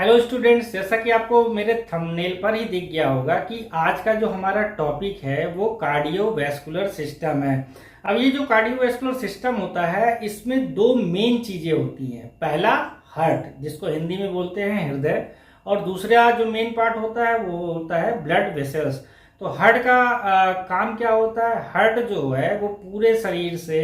Hello students, जैसा कि आपको मेरे थंबनेल पर ही दिख गया होगा कि आज का जो हमारा टॉपिक है वो कार्डियोवैस्कुलर सिस्टम है। अब ये जो कार्डियोवैस्कुलर सिस्टम होता है इसमें दो मेन चीजें होती हैं। पहला हार्ट, जिसको हिंदी में बोलते हैं हृदय, और दूसरा जो मेन पार्ट होता है वो होता है ब्लड वेसल्स। तो हार्ट का काम क्या होता है? हार्ट जो है वो पूरे शरीर से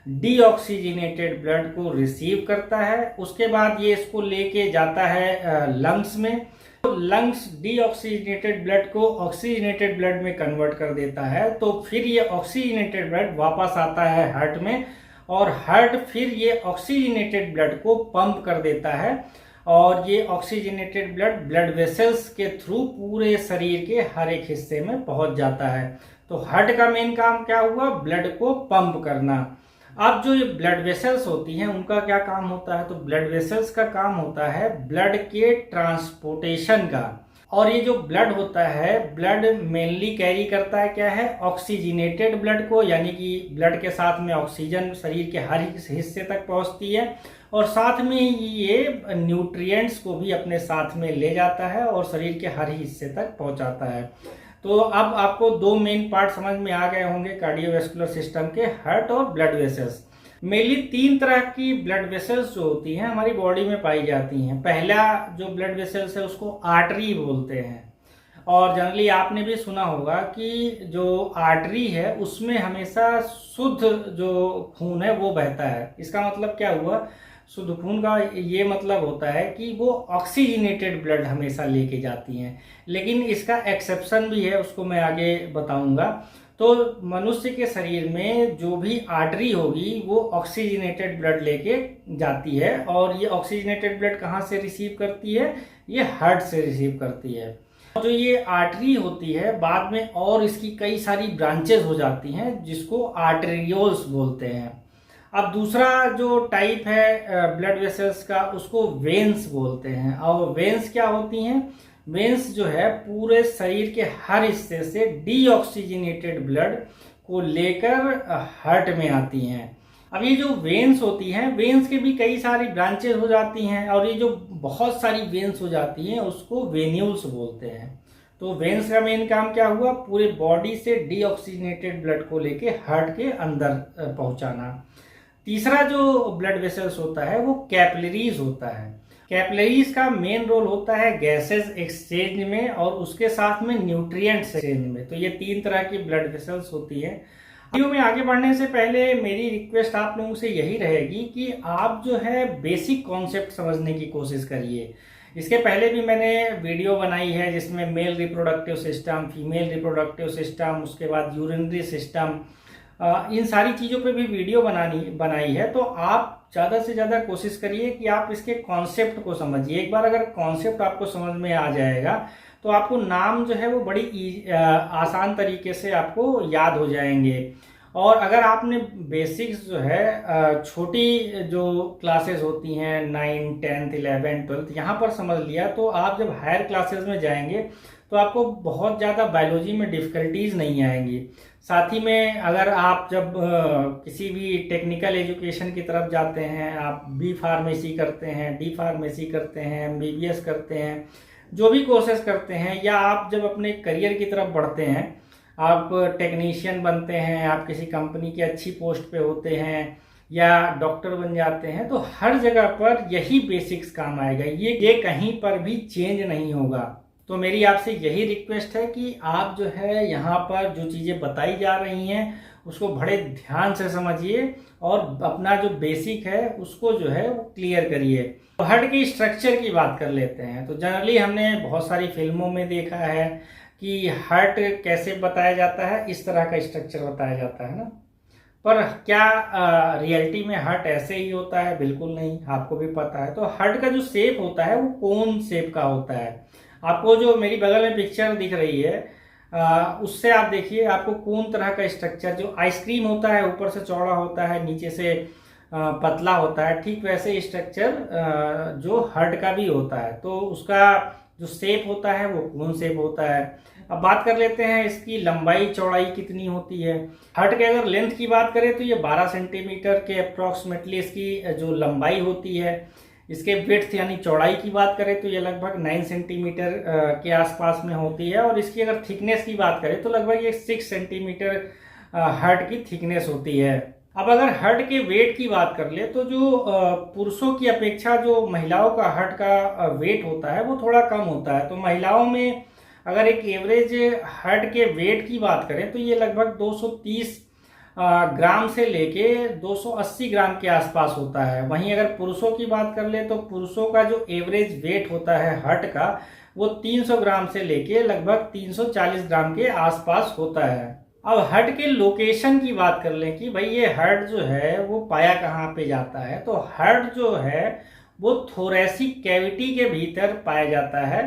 डीऑक्सीजनेटेड ब्लड को रिसीव करता है, उसके बाद ये इसको लेके जाता है लंग्स में। तो लंग्स डीऑक्सीजनेटेड ब्लड को ऑक्सीजनेटेड ब्लड में कन्वर्ट कर देता है, तो फिर ये ऑक्सीजनेटेड ब्लड वापस आता है हार्ट में, और हार्ट फिर ये ऑक्सीजनेटेड ब्लड को पंप कर देता है, और ये ऑक्सीजनेटेड ब्लड ब्लड वेसल्स के थ्रू पूरे शरीर के हर एक हिस्से में पहुंच जाता है। तो हार्ट का मेन काम क्या हुआ? ब्लड को पंप करना। अब जो ये ब्लड वेसल्स होती हैं उनका क्या काम होता है? तो ब्लड वेसल्स का काम होता है ब्लड के ट्रांसपोर्टेशन का। और ये जो ब्लड होता है, ब्लड मेनली कैरी करता है क्या है? ऑक्सीजनेटेड ब्लड को, यानी कि ब्लड के साथ में ऑक्सीजन शरीर के हर हिस्से तक पहुंचती है, और साथ में ये न्यूट्रिएंट्स को भी अपने साथ में ले जाता है और शरीर के हर हिस्से तक पहुंचाता है। तो अब आपको दो मेन पार्ट समझ में आ गए होंगे कार्डियोवैस्कुलर सिस्टम के, हार्ट और ब्लड वेसल्स। मेनली तीन तरह की ब्लड वेसल्स जो होती हैं हमारी बॉडी में पाई जाती हैं। पहला जो ब्लड वेसल्स है उसको आर्टरी बोलते हैं, और जनरली आपने भी सुना होगा कि जो आर्टरी है उसमें हमेशा शुद्ध जो खून है वो बहता है। इसका मतलब क्या हुआ? शुद्ध खून का ये मतलब होता है कि वो ऑक्सीजनेटेड ब्लड हमेशा लेके जाती हैं, लेकिन इसका एक्सेप्शन भी है, उसको मैं आगे बताऊंगा। तो मनुष्य के शरीर में जो भी आर्टरी होगी वो ऑक्सीजनेटेड ब्लड लेके जाती है, और ये ऑक्सीजनेटेड ब्लड कहाँ से रिसीव करती है? ये हार्ट से रिसीव करती है। जो ये आर्टरी होती है बाद में और इसकी कई सारी ब्रांचेस हो जाती हैं जिसको आर्टेरियोल्स बोलते हैं। अब दूसरा जो टाइप है ब्लड वेसल्स का उसको वेन्स बोलते हैं। और वेन्स क्या होती हैं? वेन्स जो है पूरे शरीर के हर हिस्से से डीऑक्सीजनेटेड ब्लड को लेकर हार्ट में आती हैं। अब ये जो वेन्स होती हैं, वेन्स के भी कई सारी ब्रांचेस हो जाती हैं, और ये जो बहुत सारी वेन्स हो जाती हैं उसको वेन्यूल्स बोलते हैं। तो वेन्स का मेन काम क्या हुआ? पूरे बॉडी से डीऑक्सीजनेटेड ब्लड को लेके हार्ट के अंदर पहुंचाना। तीसरा जो ब्लड वेसल्स होता है वो कैपिलरीज होता है। कैपिलरीज का मेन रोल होता है गैसेस एक्सचेंज में और उसके साथ में न्यूट्रिएंट्स एक्सचेंज में। तो ये तीन तरह की ब्लड वेसल्स होती है। वीडियो में आगे बढ़ने से पहले मेरी रिक्वेस्ट आप लोगों से यही रहेगी कि आप जो है बेसिक कॉन्सेप्ट समझने की कोशिश करिए। इसके पहले भी मैंने वीडियो बनाई है जिसमें male reproductive system, female reproductive system, उसके बाद यूरिनरी सिस्टम, इन सारी चीज़ों पे भी वीडियो बनाई है। तो आप ज़्यादा से ज़्यादा कोशिश करिए कि आप इसके कॉन्सेप्ट को समझिए। एक बार अगर कॉन्सेप्ट आपको समझ में आ जाएगा तो आपको नाम जो है वो बड़ी आसान तरीके से आपको याद हो जाएंगे। और अगर आपने बेसिक्स जो है छोटी जो क्लासेस होती हैं 9, 10, 11, 12 यहाँ पर समझ लिया, तो आप जब हायर क्लासेस में जाएंगे तो आपको बहुत ज़्यादा बायोलॉजी में डिफ़िकल्टीज नहीं आएंगी। साथ ही में अगर आप जब किसी भी टेक्निकल एजुकेशन की तरफ जाते हैं, आप बी फार्मेसी करते हैं, डी फार्मेसी करते हैं, MBBS करते हैं, जो भी कोर्सेज करते हैं, या आप जब अपने करियर की तरफ बढ़ते हैं, आप टेक्नीशियन बनते हैं, आप किसी कंपनी की अच्छी पोस्ट पे होते हैं, या डॉक्टर बन जाते हैं, तो हर जगह पर यही बेसिक्स काम आएगा। ये कहीं पर भी चेंज नहीं होगा। तो मेरी आपसे यही रिक्वेस्ट है कि आप जो है यहाँ पर जो चीज़ें बताई जा रही हैं उसको बड़े ध्यान से समझिए, और अपना जो बेसिक है उसको जो है वो क्लियर करिए। तो हार्ट की स्ट्रक्चर की बात कर लेते हैं। तो जनरली हमने बहुत सारी फिल्मों में देखा है कि हार्ट कैसे बताया जाता है, इस तरह का स्ट्रक्चर बताया जाता है ना। पर क्या रियलिटी में हार्ट ऐसे ही होता है? बिल्कुल नहीं, आपको भी पता है। तो हार्ट का जो शेप होता है वो कोन शेप का होता है। आपको जो मेरी बगल में पिक्चर दिख रही है उससे आप देखिए, आपको कोन तरह का स्ट्रक्चर, जो आइसक्रीम होता है ऊपर से चौड़ा होता है, नीचे से पतला होता है, ठीक वैसे स्ट्रक्चर जो हार्ट का भी होता है। तो उसका जो शेप होता है वो कोन शेप होता है। अब बात कर लेते हैं इसकी लंबाई चौड़ाई कितनी होती है। हार्ट के अगर लेंथ की बात करें तो ये 12 सेंटीमीटर के अप्रोक्सीमेटली इसकी जो लंबाई होती है। इसके विड्थ यानी चौड़ाई की बात करें तो ये लगभग 9 सेंटीमीटर के आसपास में होती है, और इसकी अगर थिकनेस की बात करें तो लगभग ये 6 सेंटीमीटर हर्ट की थिकनेस होती है। अब अगर हर्ट के वेट की बात कर ले तो जो पुरुषों की अपेक्षा जो महिलाओं का हर्ट का वेट होता है वो थोड़ा कम होता है। तो महिलाओं में अगर एक एवरेज हर्ट के वेट की बात करें तो ये लगभग 230 ग्राम से लेके 280 ग्राम के आसपास होता है। वहीं अगर पुरुषों की बात कर ले तो पुरुषों का जो एवरेज वेट होता है हर्ट का वो 300 ग्राम से लेके लगभग 340 ग्राम के आसपास होता है। अब हर्ट के लोकेशन की बात कर लें कि भाई ये हर्ट जो है वो पाया कहाँ पे जाता है, तो हर्ट जो है वो थोरैसिक कैविटी के भीतर पाया जाता है।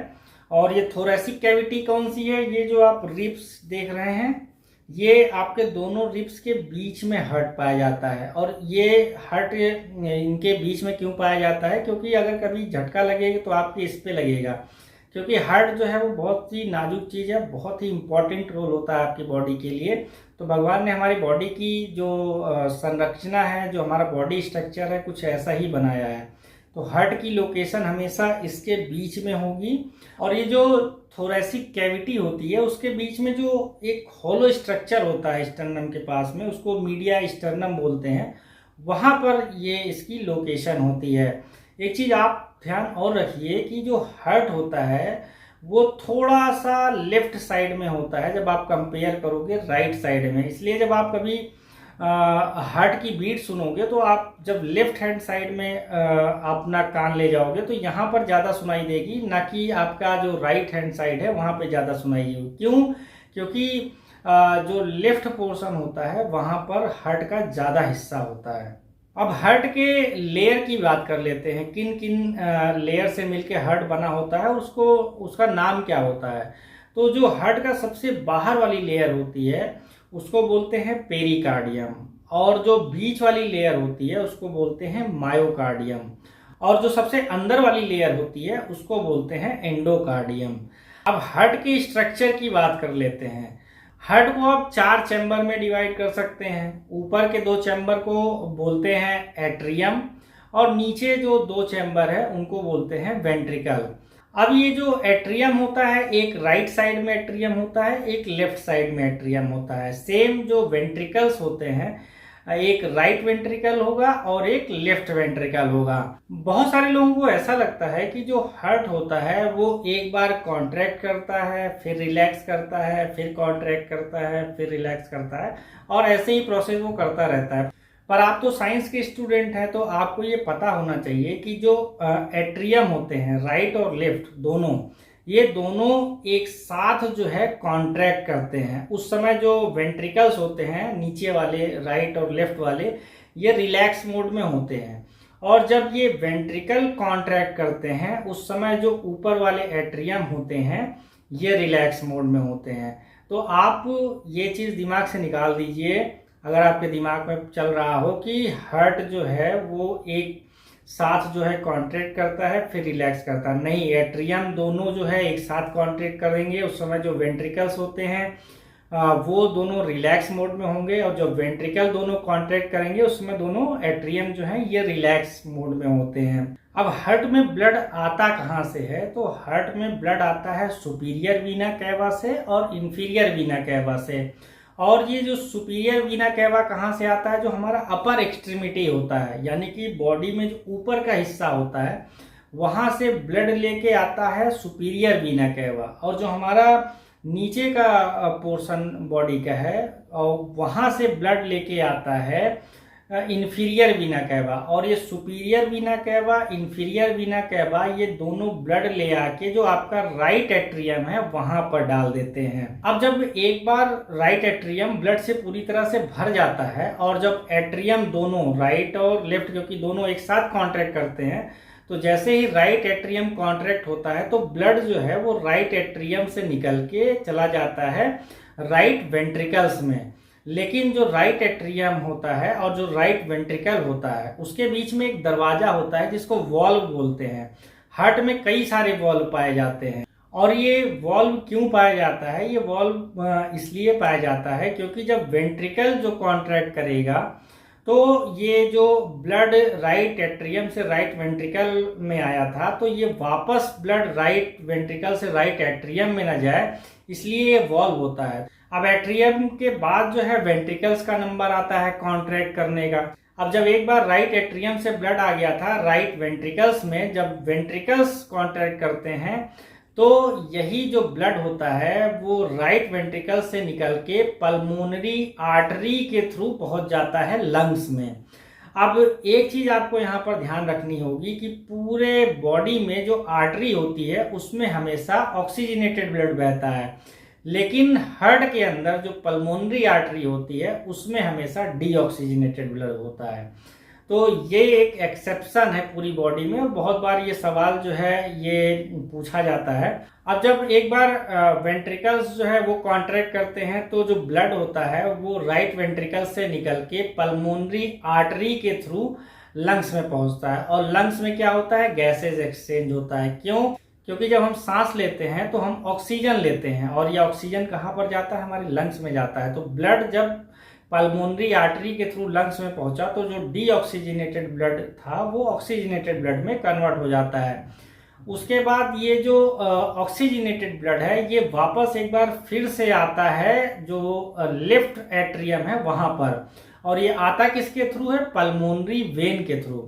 और ये थोरैसिक कैविटी कौन सी है, ये जो आप रिब्स देख रहे हैं ये आपके दोनों रिब्स के बीच में हर्ट पाया जाता है। और ये हर्ट इनके बीच में क्यों पाया जाता है, क्योंकि अगर कभी झटका लगेगा तो आपके इस पे लगेगा, क्योंकि हर्ट जो है वो बहुत ही नाजुक चीज़ है, बहुत ही इंपॉर्टेंट रोल होता है आपकी बॉडी के लिए। तो भगवान ने हमारी बॉडी की जो संरचना है, जो हमारा बॉडी स्ट्रक्चर है, कुछ ऐसा ही बनाया है। तो हर्ट की लोकेशन हमेशा इसके बीच में होगी। और ये जो थोरैसिक कैविटी होती है उसके बीच में जो एक होलो स्ट्रक्चर होता है स्टर्नम के पास में, उसको मीडिया स्टर्नम बोलते हैं, वहाँ पर ये इसकी लोकेशन होती है। एक चीज़ आप ध्यान और रखिए कि जो हर्ट होता है वो थोड़ा सा लेफ्ट साइड में होता है जब आप कंपेयर करोगे राइट साइड में। इसलिए जब आप कभी हार्ट की बीट सुनोगे तो आप जब लेफ्ट हैंड साइड में अपना कान ले जाओगे तो यहाँ पर ज़्यादा सुनाई देगी, ना कि आपका जो राइट हैंड साइड है वहाँ पे ज़्यादा सुनाई देगी। क्यों? क्योंकि जो लेफ्ट पोर्शन होता है वहाँ पर हार्ट का ज़्यादा हिस्सा होता है। अब हार्ट के लेयर की बात कर लेते हैं, किन किन लेयर से मिलके हार्ट बना होता है, उसका नाम क्या होता है। तो जो हार्ट का सबसे बाहर वाली लेयर होती है उसको बोलते हैं पेरिकार्डियम, और जो बीच वाली लेयर होती है उसको बोलते हैं मायोकार्डियम, और जो सबसे अंदर वाली लेयर होती है उसको बोलते हैं एंडोकार्डियम। अब हार्ट के स्ट्रक्चर की बात कर लेते हैं। हार्ट को आप 4 चैम्बर में डिवाइड कर सकते हैं। ऊपर के 2 चैम्बर को बोलते हैं एट्रियम, और नीचे जो 2 चैम्बर है उनको बोलते हैं वेंट्रिकल। अब ये जो एट्रियम होता है, एक राइट साइड में एट्रियम होता है, एक लेफ्ट साइड में एट्रियम होता है। सेम जो वेंट्रिकल्स होते हैं, एक राइट वेंट्रिकल होगा और एक लेफ्ट वेंट्रिकल होगा। बहुत सारे लोगों को ऐसा लगता है कि जो हार्ट होता है वो एक बार कॉन्ट्रैक्ट करता है, फिर रिलैक्स करता है, फिर कॉन्ट्रैक्ट करता है, फिर रिलैक्स करता है, और ऐसे ही प्रोसेस वो करता रहता है। पर आप तो साइंस के स्टूडेंट हैं तो आपको ये पता होना चाहिए कि जो एट्रियम होते हैं राइट और लेफ्ट दोनों, ये दोनों एक साथ जो है कॉन्ट्रैक्ट करते हैं। उस समय जो वेंट्रिकल्स होते हैं नीचे वाले राइट और लेफ्ट वाले, ये रिलैक्स मोड में होते हैं, और जब ये वेंट्रिकल कॉन्ट्रैक्ट करते हैं उस समय जो ऊपर वाले एट्रियम होते हैं ये रिलैक्स मोड में होते हैं। तो आप ये चीज़ दिमाग से निकाल दीजिए, अगर आपके दिमाग में चल रहा हो कि हार्ट जो है वो एक साथ जो है कॉन्ट्रैक्ट करता है फिर रिलैक्स करता है, नहीं, एट्रियम दोनों जो है एक साथ कॉन्ट्रैक्ट करेंगे, उस समय जो वेंट्रिकल्स होते हैं वो दोनों रिलैक्स मोड में होंगे, और जब वेंट्रिकल दोनों कॉन्ट्रैक्ट करेंगे उसमें दोनों एट्रियम जो है ये रिलैक्स मोड में होते हैं। अब हार्ट में ब्लड आता कहाँ से है, तो हार्ट में ब्लड आता है सुपीरियर वीना कैवा से और इंफीरियर वीना कैवा से। और ये जो सुपीरियर वीना कैवा कहाँ से आता है, जो हमारा अपर एक्सट्रीमिटी होता है, यानी कि बॉडी में जो ऊपर का हिस्सा होता है वहाँ से ब्लड लेके आता है सुपीरियर वीना कैवा, और जो हमारा नीचे का पोर्शन बॉडी का है और वहाँ से ब्लड लेके आता है इंफीरियर वीना कैवा। और ये superior Veena cava, inferior vena cava, ये दोनों ब्लड ले आके जो आपका राइट एट्रियम है वहां पर डाल देते हैं। अब जब एक बार राइट एट्रियम ब्लड से पूरी तरह से भर जाता है, और जब एट्रियम दोनों राइट और लेफ्ट क्योंकि दोनों एक साथ कॉन्ट्रैक्ट करते हैं, तो जैसे ही राइट एट्रियम कॉन्ट्रैक्ट होता है तो ब्लड जो है वो राइट एट्रियम से निकल के चला जाता है राइट वेंट्रिकल्स में। लेकिन जो राइट एट्रियम होता है और जो राइट वेंट्रिकल होता है उसके बीच में एक दरवाजा होता है जिसको वॉल्व बोलते हैं। हार्ट में कई सारे वॉल्व पाए जाते हैं, और ये वॉल्व क्यों पाया जाता है, ये वॉल्व इसलिए पाया जाता है क्योंकि जब वेंट्रिकल जो कॉन्ट्रैक्ट करेगा तो ये जो ब्लड राइट एट्रियम से राइट वेंट्रिकल में आया था, तो ये वापस ब्लड राइट वेंट्रिकल से राइट एट्रियम में न जाए, इसलिए ये वॉल्व होता है। अब एट्रियम के बाद जो है वेंट्रिकल्स का नंबर आता है कॉन्ट्रैक्ट करने का। अब जब एक बार राइट एट्रियम से ब्लड आ गया था राइट वेंट्रिकल्स में, जब वेंट्रिकल्स कॉन्ट्रैक्ट करते हैं तो यही जो ब्लड होता है वो राइट वेंट्रिकल से निकल के पल्मोनरी आर्टरी के थ्रू पहुंच जाता है लंग्स में। अब एक चीज आपको यहाँ पर ध्यान रखनी होगी कि पूरे बॉडी में जो आर्टरी होती है उसमें हमेशा ऑक्सीजनेटेड ब्लड बहता है, लेकिन हार्ट के अंदर जो पल्मोनरी आर्टरी होती है उसमें हमेशा डीऑक्सीजनेटेड ब्लड होता है। तो ये एक एक्सेप्शन है पूरी बॉडी में, और बहुत बार ये सवाल जो है ये पूछा जाता है। अब जब एक बार वेंट्रिकल्स जो है वो कॉन्ट्रैक्ट करते हैं तो जो ब्लड होता है वो राइट वेंट्रिकल से निकल के पल्मोनरी आर्टरी के थ्रू लंग्स में पहुंचता है, और लंग्स में क्या होता है, गैसेज एक्सचेंज होता है। क्यों? क्योंकि जब हम सांस लेते हैं तो हम ऑक्सीजन लेते हैं, और ये ऑक्सीजन कहाँ पर जाता है, हमारे लंग्स में जाता है। तो ब्लड जब पल्मोनरी आर्टरी के थ्रू लंग्स में पहुंचा तो जो डीऑक्सीजनेटेड ब्लड था वो ऑक्सीजनेटेड ब्लड में कन्वर्ट हो जाता है। उसके बाद ये जो ऑक्सीजनेटेड ब्लड है ये वापस एक बार फिर से आता है जो लेफ्ट एट्रियम है वहां पर, और ये आता किसके थ्रू है, पल्मोनरी वेन के थ्रू।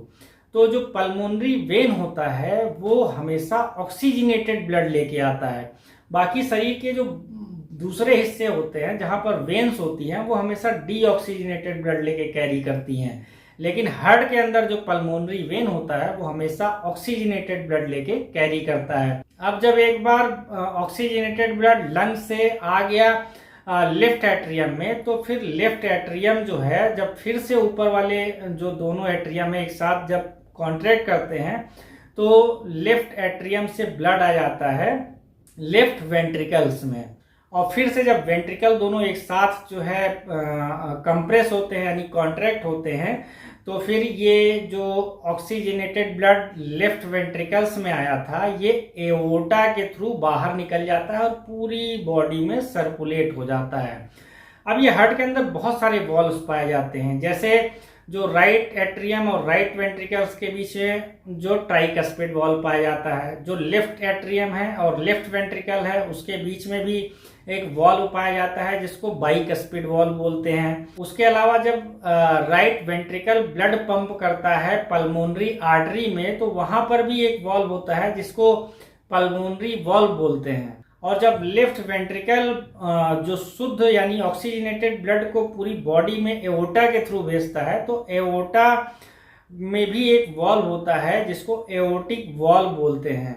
तो जो पल्मोनरी वेन होता है वो हमेशा ऑक्सीजनेटेड ब्लड लेके आता है। बाकी शरीर के जो दूसरे हिस्से होते हैं जहां पर वेन्स होती हैं वो हमेशा डीऑक्सीजनेटेड ब्लड लेके कैरी करती हैं, लेकिन हार्ट के अंदर जो पल्मोनरी वेन होता है वो हमेशा ऑक्सीजनेटेड ब्लड लेके कैरी करता है। अब जब एक बार ऑक्सीजनेटेड ब्लड लंग से आ गया लेफ्ट एट्रियम में, तो फिर लेफ्ट एट्रियम जो है जब फिर से ऊपर वाले जो दोनों एट्रियम एक साथ जब कॉन्ट्रैक्ट करते हैं तो लेफ्ट एट्रियम से ब्लड आ जाता है लेफ्ट वेंट्रिकल्स में, और फिर से जब वेंट्रिकल दोनों एक साथ जो है कंप्रेस होते हैं यानी कॉन्ट्रैक्ट होते हैं, तो फिर ये जो ऑक्सीजनेटेड ब्लड लेफ्ट वेंट्रिकल्स में आया था ये एओर्टा के थ्रू बाहर निकल जाता है और पूरी बॉडी में सर्कुलेट हो जाता है। अब ये हार्ट के अंदर बहुत सारे वॉल्व्स पाए जाते हैं, जैसे जो राइट एट्रियम और राइट वेंट्रिकल्स के बीच में जो ट्राइकस्पिड वॉल्व पाया जाता है, जो लेफ्ट एट्रियम है और लेफ्ट वेंट्रिकल है उसके बीच में भी एक वॉल्व पाया जाता है जिसको बाइकस्पिड वॉल्व बोलते हैं। उसके अलावा जब राइट वेंट्रिकल ब्लड पंप करता है पल्मोनरी आर्टरी में तो वहां पर भी एक वॉल्व होता है जिसको पल्मोनरी वॉल्व बोलते हैं। और जब लेफ्ट वेंट्रिकल जो शुद्ध यानी ऑक्सीजनेटेड ब्लड को पूरी बॉडी में एओर्टा के थ्रू भेजता है तो एओर्टा में भी एक वॉल्व होता है जिसको एओर्टिक वॉल्व बोलते हैं।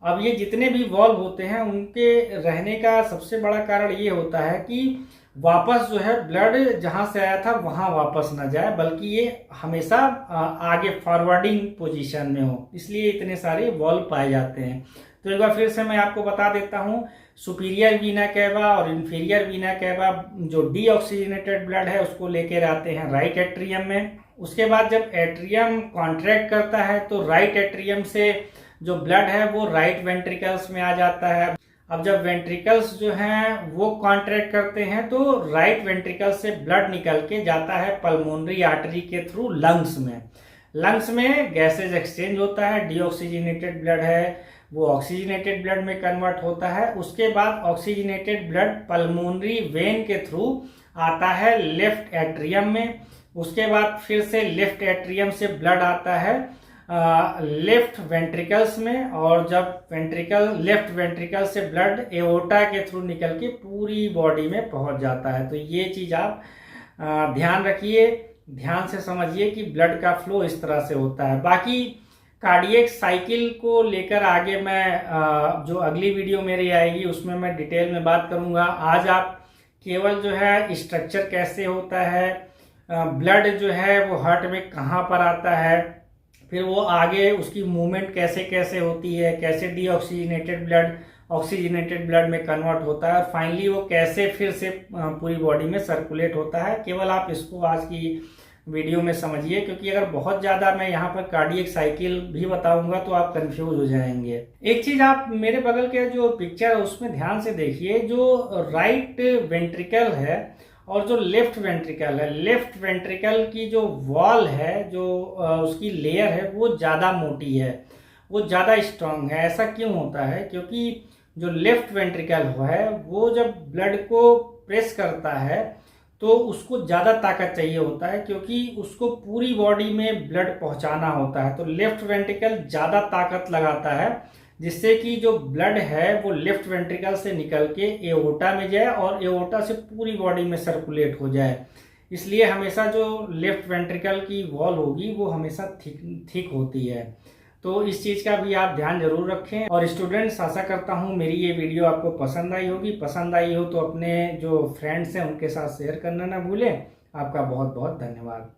अब ये जितने भी वॉल्व होते हैं उनके रहने का सबसे बड़ा कारण ये होता है कि वापस जो है ब्लड जहां से आया था वहां वापस ना जाए, बल्कि ये हमेशा आगे फॉरवर्डिंग पोजीशन में हो, इसलिए इतने सारे वॉल्व पाए जाते हैं। तो एक बार फिर से मैं आपको बता देता हूँ, सुपीरियर वीना कैवा और इंफीरियर वीना कैवा जो डीऑक्सीजनेटेड ब्लड है उसको लेकर आते हैं राइट एट्रियम में। उसके बाद जब एट्रियम कॉन्ट्रैक्ट करता है तो राइट एट्रियम से जो ब्लड है वो राइट वेंट्रिकल्स में आ जाता है। अब जब वेंट्रिकल्स जो हैं वो कॉन्ट्रैक्ट करते हैं तो राइट वेंट्रिकल से ब्लड निकल के जाता है पल्मोनरी आर्टरी के थ्रू लंग्स में। लंग्स में गैसेज एक्सचेंज होता है, डीऑक्सीजनेटेड ब्लड है वो ऑक्सीजनेटेड ब्लड में कन्वर्ट होता है। उसके बाद ऑक्सीजनेटेड ब्लड पल्मोनरी वेन के थ्रू आता है लेफ्ट एट्रियम में। उसके बाद फिर से लेफ्ट एट्रियम से ब्लड आता है लेफ्ट वेंट्रिकल्स में, और जब लेफ्ट वेंट्रिकल से ब्लड एओर्टा के थ्रू निकल के पूरी बॉडी में पहुंच जाता है। तो ये चीज आप ध्यान रखिए, ध्यान से समझिए कि ब्लड का फ्लो इस तरह से होता है। बाकी कार्डियक साइकिल को लेकर आगे मैं जो अगली वीडियो मेरी आएगी उसमें मैं डिटेल में बात करूंगा। आज आप केवल जो है स्ट्रक्चर कैसे होता है, ब्लड जो है वो हार्ट में कहाँ पर आता है, फिर वो आगे उसकी मूवमेंट कैसे कैसे होती है, कैसे डीऑक्सीजनेटेड ब्लड ऑक्सीजनेटेड ब्लड में कन्वर्ट होता है, और फाइनली वो कैसे फिर से पूरी बॉडी में सर्कुलेट होता है, केवल आप इसको आज की वीडियो में समझिए। क्योंकि अगर बहुत ज़्यादा मैं यहाँ पर कार्डियक साइकिल भी बताऊंगा तो आप कंफ्यूज हो जाएंगे। एक चीज़ आप मेरे बगल के जो पिक्चर है उसमें ध्यान से देखिए, जो राइट वेंट्रिकल है और जो लेफ्ट वेंट्रिकल है, लेफ्ट वेंट्रिकल की जो वॉल है, जो उसकी लेयर है, वो ज़्यादा मोटी है, वो ज़्यादा स्ट्रांग है। ऐसा क्यों होता है? क्योंकि जो लेफ्ट वेंट्रिकल है वो जब ब्लड को प्रेस करता है तो उसको ज़्यादा ताकत चाहिए होता है, क्योंकि उसको पूरी बॉडी में ब्लड पहुंचाना होता है। तो लेफ्ट वेंट्रिकल ज़्यादा ताकत लगाता है, जिससे कि जो ब्लड है वो लेफ्ट वेंट्रिकल से निकल के एओर्टा में जाए और एओर्टा से पूरी बॉडी में सर्कुलेट हो जाए। इसलिए हमेशा जो लेफ्ट वेंट्रिकल की वॉल होगी वो हमेशा थिक होती है। तो इस चीज़ का भी आप ध्यान जरूर रखें। और स्टूडेंट्स, आशा करता हूँ मेरी ये वीडियो आपको पसंद आई होगी। पसंद आई हो तो अपने जो फ्रेंड्स हैं उनके साथ शेयर करना ना भूलें। आपका बहुत बहुत धन्यवाद।